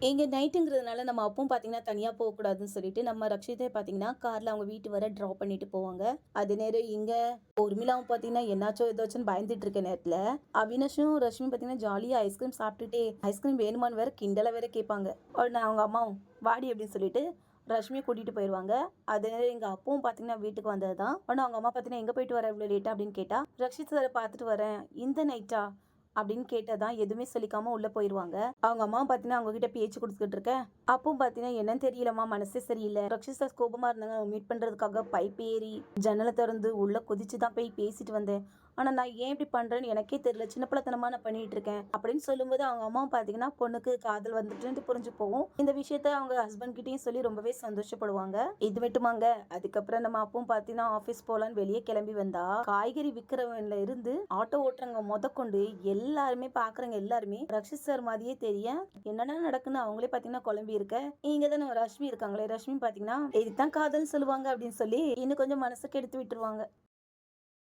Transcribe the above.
இங்க நைட்டுங்கிறதுனால நம்ம அப்பவும் பார்த்தீங்கன்னா, தனியா போகக்கூடாதுன்னு சொல்லிட்டு, நம்ம ரக்ஷிதா பார்த்தீங்கன்னா, கார்ல அவங்க வீட்டு வர ட்ராப் பண்ணிட்டு போவாங்க. அதே நேரம் இங்க உர்மிளாவும் பார்த்தீங்கன்னா, என்னாச்சோ ஏதாச்சோன்னு பயந்துட்டு இருக்க நேரத்துல, அவினாஷும், ரஷ்மியும் பார்த்தீங்கன்னா, ஜாலியா ஐஸ்கிரீம் சாப்பிட்டுட்டே, ஐஸ்கிரீம் வேணுமான்னு வேற கிண்டலா வேற கேட்பாங்க. உடனே அவங்க அம்மாவும், "வாடி" அப்படின்னு சொல்லிட்டு ரஷ்மிய கூட்டிட்டு போயிருவாங்க. அதே நேரம் எங்க அப்பாவும் பார்த்தீங்கன்னா, வீட்டுக்கு வந்தது தான். உடனே அவங்க அம்மா பார்த்தீங்கன்னா, "எங்க போயிட்டு வர இவ்வளோ லேட்டா?" அப்படின்னு கேட்டா, "ரக்ஷித் சார பார்த்துட்டு வரேன்." "இந்த நைட்டா?" அப்படின்னு கேட்டதான் எதுவுமே சொல்லிக்காம உள்ள போயிருவாங்க. அவங்க அம்மா பார்த்தீங்கன்னா அவங்க கிட்ட பேச்சு கொடுத்துக்கிட்டு இருக்கேன். அப்பவும் பார்த்தீங்கன்னா என்னன்னு தெரியலம்மா, மனசே சரியில்லை. ரக்ஷிதா கோபமா இருந்தாங்க. அவங்க மீட் பண்றதுக்காக பைப் ஏறி ஜன்னலை திறந்து உள்ள குதிச்சு தான் போய் பேசிட்டு வந்தேன். ஆனா நான் ஏன் இப்படி பண்றேன்னு எனக்கே தெரியல. சின்ன பிள்ளைத்தனமா நான் பண்ணிட்டு இருக்கேன் அப்படின்னு சொல்லும்போது அவங்க அம்மாவும் பார்த்தீங்கன்னா பொண்ணுக்கு காதல் வந்துட்டுன்ட்டு புரிஞ்சு போகும். இந்த விஷயத்த அவங்க ஹஸ்பண்ட் கிட்டயும் சொல்லி ரொம்பவே சந்தோஷப்படுவாங்க. இது மட்டுமாங்க, அதுக்கப்புறம் நம்ம அப்பவும் பார்த்தீங்கன்னா ஆபீஸ் போலான்னு வெளியே கிளம்பி வந்தா, காய்கறி விக்கிறவன்ல இருந்து ஆட்டோ ஓட்டுறவங்க முதற்கொண்டு எல்லாருமே பாக்குறவங்க எல்லாருமே ரக்ஷித் சார் மாதிரியே தெரிய, என்னடா நடக்குன்னு அவங்களே பாத்தீங்கன்னா குழம்பி இருக்க. இங்க தான் நம்ம ரஷ்மி இருக்காங்களே, ரஷ்மி பாத்தீங்கன்னா இதுதான் காதல்னு சொல்லுவாங்க அப்படின்னு சொல்லி இன்னும் கொஞ்சம் மனசுக்கு எடுத்து விட்டுருவாங்க.